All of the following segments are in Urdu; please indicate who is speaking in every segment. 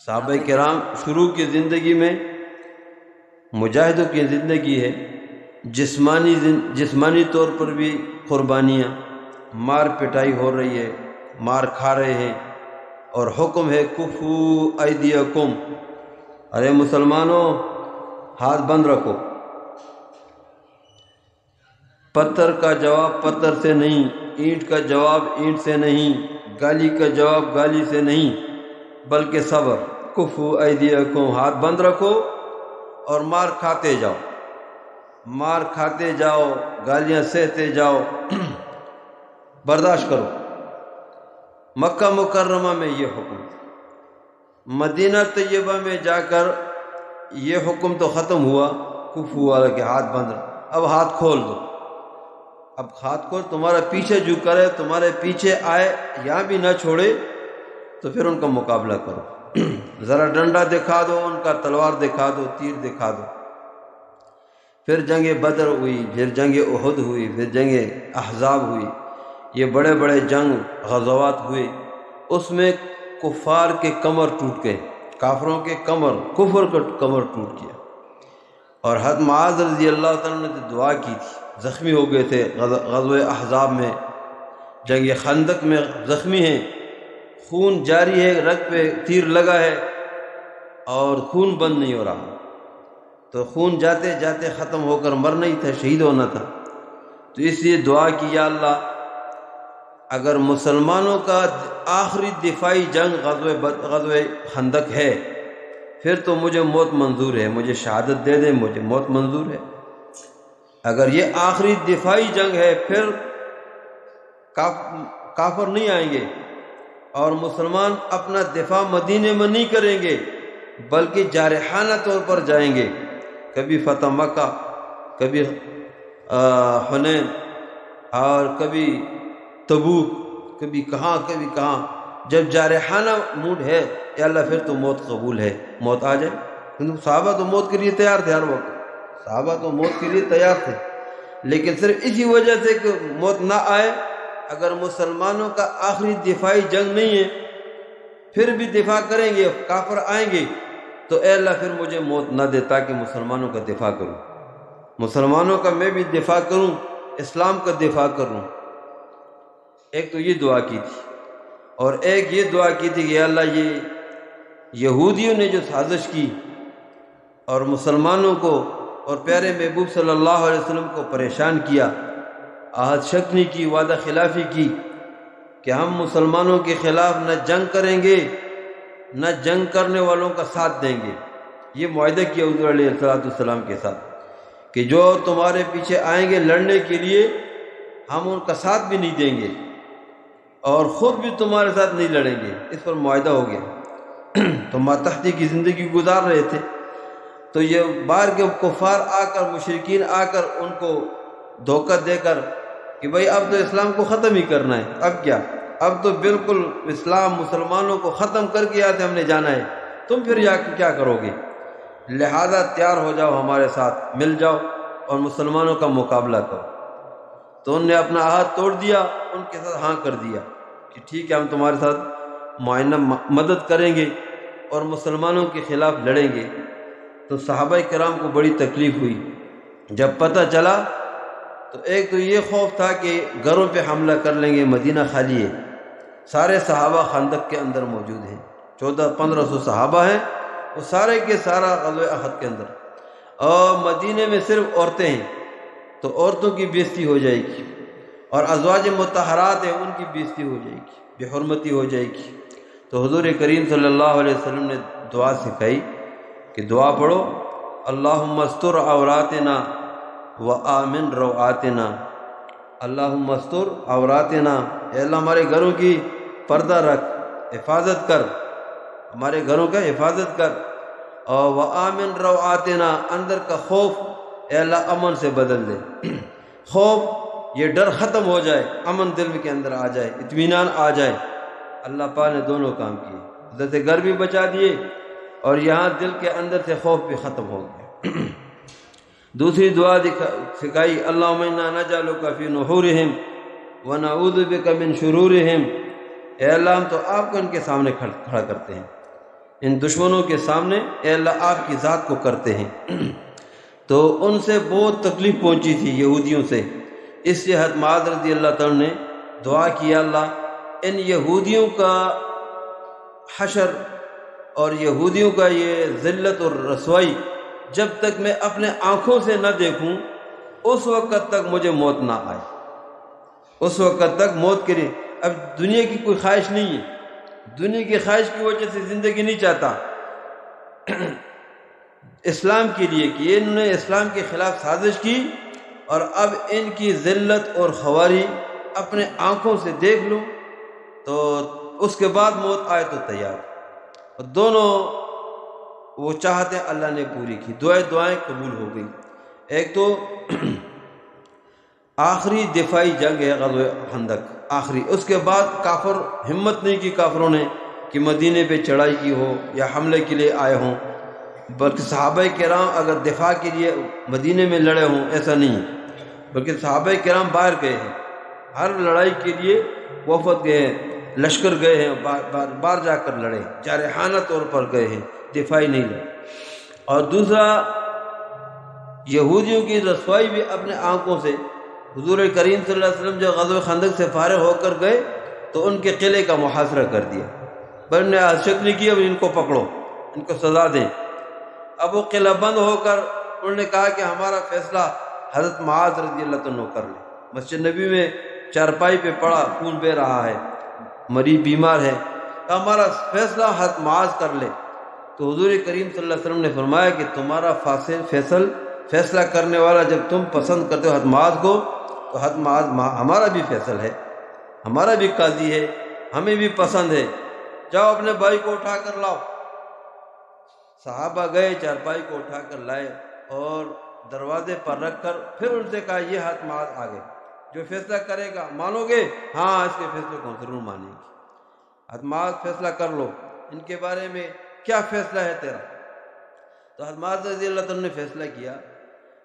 Speaker 1: صحابہ کرام شروع کی زندگی میں مجاہدوں کی زندگی ہے، جسمانی طور پر بھی قربانیاں، مار پٹائی ہو رہی ہے، مار کھا رہے ہیں، اور حکم ہے کفو ایدیکم، ارے مسلمانوں ہاتھ بند رکھو۔ پتھر کا جواب پتھر سے نہیں، اینٹ کا جواب اینٹ سے نہیں، گالی کا جواب گالی سے نہیں، بلکہ صبر۔ کفو ایدیکم، ہاتھ بند رکھو اور مار کھاتے جاؤ، مار کھاتے جاؤ، گالیاں سہتے جاؤ، برداشت کرو۔ مکہ مکرمہ میں یہ حکم، مدینہ طیبہ میں جا کر یہ حکم تو ختم ہوا، کفو والا کہ ہاتھ بند رکھو، اب ہاتھ کھول دو۔ اب ہاتھ کھول، تمہارا پیچھے جو کرے، تمہارے پیچھے آئے، یہاں بھی نہ چھوڑے تو پھر ان کا مقابلہ کرو۔ ذرا ڈنڈا دکھا دو، ان کا تلوار دکھا دو، تیر دکھا دو۔ پھر جنگ بدر ہوئی، پھر جنگ احد ہوئی، پھر جنگ احزاب ہوئی، یہ بڑے بڑے جنگ غزوات ہوئے۔ اس میں کفار کے کمر ٹوٹ گئے، کافروں کے کمر، کفر کا کمر ٹوٹ گیا۔ اور حضرت معاذ رضی اللہ تعالیٰ نے دعا کی تھی، زخمی ہو گئے تھے غزوہ احزاب میں، جنگ خندق میں زخمی ہیں، خون جاری ہے، رگ پہ تیر لگا ہے اور خون بند نہیں ہو رہا، تو خون جاتے جاتے ختم ہو کر مرنا ہی تھا، شہید ہونا تھا۔ تو اس لیے دعا کی، یا اللہ اگر مسلمانوں کا آخری دفاعی جنگ غزوہ خندق ہے، پھر تو مجھے موت منظور ہے، مجھے شہادت دے دے، مجھے موت منظور ہے۔ اگر یہ آخری دفاعی جنگ ہے، پھر کافر نہیں آئیں گے اور مسلمان اپنا دفاع مدینے میں نہیں کریں گے، بلکہ جارحانہ طور پر جائیں گے، کبھی فتح مکہ، کبھی حنین، اور کبھی تبوک، کبھی کہاں کبھی کہاں۔ جب جارحانہ موڈ ہے، یا اللہ پھر تو موت قبول ہے، موت آ جائے۔ کیونکہ صحابہ تو موت کے لیے تیار تھے، ہر وقت صحابہ تو موت کے لیے تیار تھے، لیکن صرف اسی وجہ سے کہ موت نہ آئے۔ اگر مسلمانوں کا آخری دفاعی جنگ نہیں ہے، پھر بھی دفاع کریں گے، کافر آئیں گے، تو اے اللہ پھر مجھے موت نہ دے، تاکہ مسلمانوں کا دفاع کروں، مسلمانوں کا میں بھی دفاع کروں، اسلام کا دفاع کروں۔ ایک تو یہ دعا کی تھی، اور ایک یہ دعا کی تھی کہ یا اللہ یہ یہودیوں نے جو سازش کی اور مسلمانوں کو اور پیارے محبوب صلی اللہ علیہ وسلم کو پریشان کیا، عہد شکنی کی، وعدہ خلافی کی کہ ہم مسلمانوں کے خلاف نہ جنگ کریں گے، نہ جنگ کرنے والوں کا ساتھ دیں گے، یہ معاہدہ کیا حضور علیہ السلام کے ساتھ کہ جو تمہارے پیچھے آئیں گے لڑنے کے لیے، ہم ان کا ساتھ بھی نہیں دیں گے اور خود بھی تمہارے ساتھ نہیں لڑیں گے۔ اس پر معاہدہ ہو گیا۔ تو ماتحتی کی زندگی گزار رہے تھے، تو یہ باہر کے کفار آ کر، مشرکین آ کر ان کو دھوکہ دے کر کہ بھئی اب تو اسلام کو ختم ہی کرنا ہے، اب کیا، اب تو بالکل اسلام مسلمانوں کو ختم کر کے آتے ہم نے جانا ہے، تم پھر کیا کرو گے، لہذا تیار ہو جاؤ، ہمارے ساتھ مل جاؤ اور مسلمانوں کا مقابلہ کرو۔ تو انہوں نے اپنا عہد توڑ دیا، ان کے ساتھ ہاں کر دیا کہ ٹھیک ہے ہم تمہارے ساتھ معائنہ مدد کریں گے اور مسلمانوں کے خلاف لڑیں گے۔ تو صحابہ کرام کو بڑی تکلیف ہوئی جب پتہ چلا، تو ایک تو یہ خوف تھا کہ گھروں پہ حملہ کر لیں گے، مدینہ خالی ہے، سارے صحابہ خندق کے اندر موجود ہیں، 1400-1500 صحابہ ہیں، وہ سارے کے سارا غزوہ احد کے اندر، اور مدینے میں صرف عورتیں ہیں، تو عورتوں کی بے عزتی ہو جائے گی، اور ازواج مطہرات ہیں، ان کی بے عزتی ہو جائے گی، بے حرمتی ہو جائے گی۔ تو حضور کریم صلی اللہ علیہ وسلم نے دعا سکھائی کہ دعا پڑھو، اللہم استر عوراتنا وآمن روعاتنا، اللہم استر عوراتنا، اے اللہ ہمارے گھروں کی پردہ رکھ، حفاظت کر، ہمارے گھروں کا حفاظت کر، اور وآمن روعاتنا، اندر کا خوف اے اللہ امن سے بدل دے، خوف یہ ڈر ختم ہو جائے، امن دل کے اندر آ جائے، اطمینان آ جائے۔ اللہ پاک نے دونوں کام کیے، حضرت گھر بھی بچا دیے اور یہاں دل کے اندر سے خوف بھی ختم ہو گیا۔ دوسری دعا سکھائی، اللہم انا نجعلک فی نحورہم ونعوذ بک من شرورہم، اے اللہ ہم تو آپ کو ان کے سامنے کھڑا کرتے ہیں، ان دشمنوں کے سامنے اے اللہ آپ کی ذات کو کرتے ہیں۔ تو ان سے بہت تکلیف پہنچی تھی یہودیوں سے، اس لیے حضرت معاذ رضی اللہ تعالیٰ نے دعا کیا، اللہ ان یہودیوں کا حشر اور یہودیوں کا یہ ذلت اور رسوائی جب تک میں اپنے آنکھوں سے نہ دیکھوں اس وقت تک مجھے موت نہ آئے، اس وقت تک موت کے لیے اب دنیا کی کوئی خواہش نہیں ہے، دنیا کی خواہش کی وجہ سے زندگی نہیں چاہتا، اسلام کے لیے کہ انہوں نے اسلام کے خلاف سازش کی اور اب ان کی ذلت اور خواری اپنے آنکھوں سے دیکھ لوں تو اس کے بعد موت آئے تو تیار۔ اور دونوں وہ چاہتے اللہ نے پوری کی، دعائیں قبول ہو گئی۔ ایک تو آخری دفاعی جنگ ہے غزوہ خندق آخری، اس کے بعد کافر ہمت نہیں کی کافروں نے کہ مدینے پہ چڑھائی کی ہو یا حملے کے لیے آئے ہوں، بلکہ صحابہ کرام اگر دفاع کے لیے مدینے میں لڑے ہوں ایسا نہیں ہے، بلکہ صحابہ کرام باہر گئے ہیں، ہر لڑائی کے لیے وفد گئے ہیں، لشکر گئے ہیں، بار جا کر لڑے، جارحانہ طور پر گئے ہیں، دفاعی نہیں لڑے۔ اور دوسرا یہودیوں کی رسوائی بھی اپنے آنکھوں سے، حضور کریم صلی اللہ علیہ وسلم جب غزوہ خندق سے فارغ ہو کر گئے تو ان کے قلعے کا محاصرہ کر دیا، پر انہوں نے شکل کی اب ان کو پکڑو، ان کو سزا دیں۔ اب وہ قلعہ بند ہو کر انہوں نے کہا کہ ہمارا فیصلہ حضرت معاذ رضی اللہ عنہ کر لیں۔ مسجد نبی میں چارپائی پہ پڑا، خون بہ رہا ہے، مریض بیمار ہے، تو ہمارا فیصلہ حضرت معاذ کر لے۔ تو حضور کریم صلی اللہ علیہ وسلم نے فرمایا کہ تمہارا فیصلہ کرنے والا جب تم پسند کرتے ہو حضرت معاذ کو تو حضرت معاذ ہمارا بھی فیصل ہے، ہمارا بھی قاضی ہے، ہمیں بھی پسند ہے، جاؤ اپنے بھائی کو اٹھا کر لاؤ۔ صحابہ گئے، چارپائی کو اٹھا کر لائے اور دروازے پر رکھ کر پھر ان سے کہا یہ حضرت معاذ آگے، جو فیصلہ کرے گا مانو گے؟ ہاں، اس کے فیصلے کو ضرور مانیں گے۔ حضرت معاذ فیصلہ کر لو، ان کے بارے میں کیا فیصلہ ہے تیرا؟ تو حضرت معاذ رضی اللہ عنہ نے فیصلہ کیا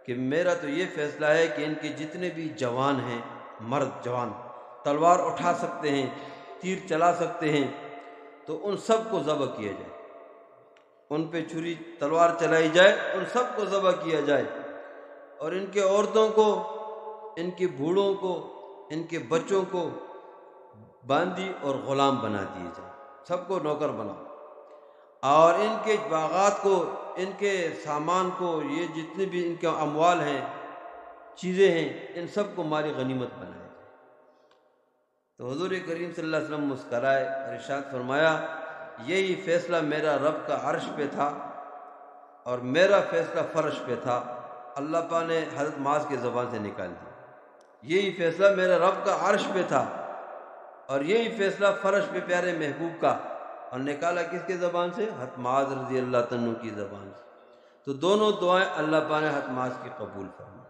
Speaker 1: کہ میرا تو یہ فیصلہ ہے کہ ان کے جتنے بھی جوان ہیں، مرد جوان تلوار اٹھا سکتے ہیں، تیر چلا سکتے ہیں، تو ان سب کو ذبح کیا جائے، ان پہ چھری تلوار چلائی جائے، ان سب کو ذبح کیا جائے، اور ان کے عورتوں کو، ان کے بوڑھوں کو، ان کے بچوں کو باندی اور غلام بنا دیے جائے، سب کو نوکر بناؤ، اور ان کے باغات کو، ان کے سامان کو، یہ جتنے بھی ان کے اموال ہیں، چیزیں ہیں، ان سب کو مال غنیمت بنائے جائے۔ تو حضور کریم صلی اللہ علیہ وسلم مسکرائے اور ارشاد فرمایا یہی فیصلہ میرا رب کا عرش پہ تھا اور میرا فیصلہ فرش پہ تھا، اللہ پاک نے حضرت معاذ کی زبان سے نکال دیا، یہی فیصلہ میرا رب کا عرش پہ تھا اور یہی فیصلہ فرش پہ پیارے محبوب کا، اور نکالا کس کے زبان سے؟ حضرت معاذ رضی اللہ عنہ کی زبان سے۔ تو دونوں دعائیں اللہ پاک نے حضرت معاذ کی قبول فرمائی۔